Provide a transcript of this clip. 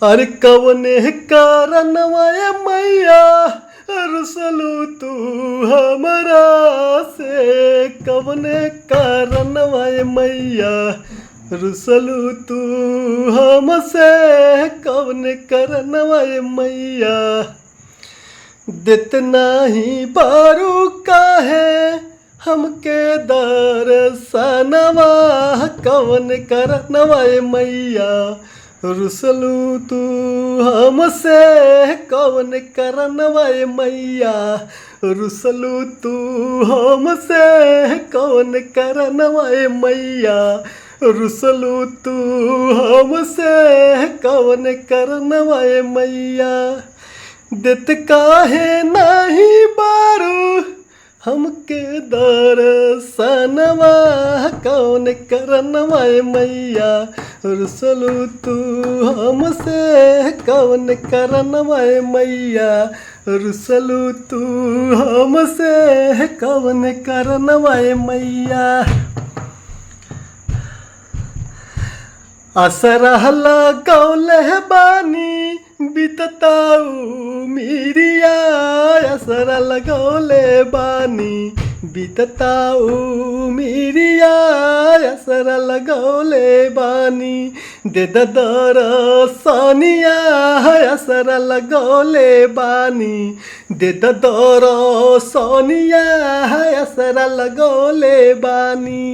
अरे कवने कारणवा ए मैया रुसलू तू हमरा से। कवने कारणवा ए मैया रुसलू तू हमसे। कवने कारणवा ए मैया देत नाही बारू काहे हमके दर्शनवा। कवन करनवा ए मैया रुसलू तू हमसे। कवन करनवा ए मैया रुसलू तू हमसे। कवन करनवा ए मैया रुसलू तू हमसे। कवन करनवा ए मैया देत काहे नहीं बारू हमके दर्शनवा। कौन करनवा ए मैया रुसलू तू हमसे। कौन करनवा ए मैया रुसलू तू हमसे। कौन करनवा ए मैया असरा लगौले बानी बीतताऊ मिरिया। असरा लगौले बानी बीतताऊ मिरिया। असरा लगौले बानी दे दर्शनिया। असरा लगौले बानी दे दर्शनिया। असरा लगौले बानी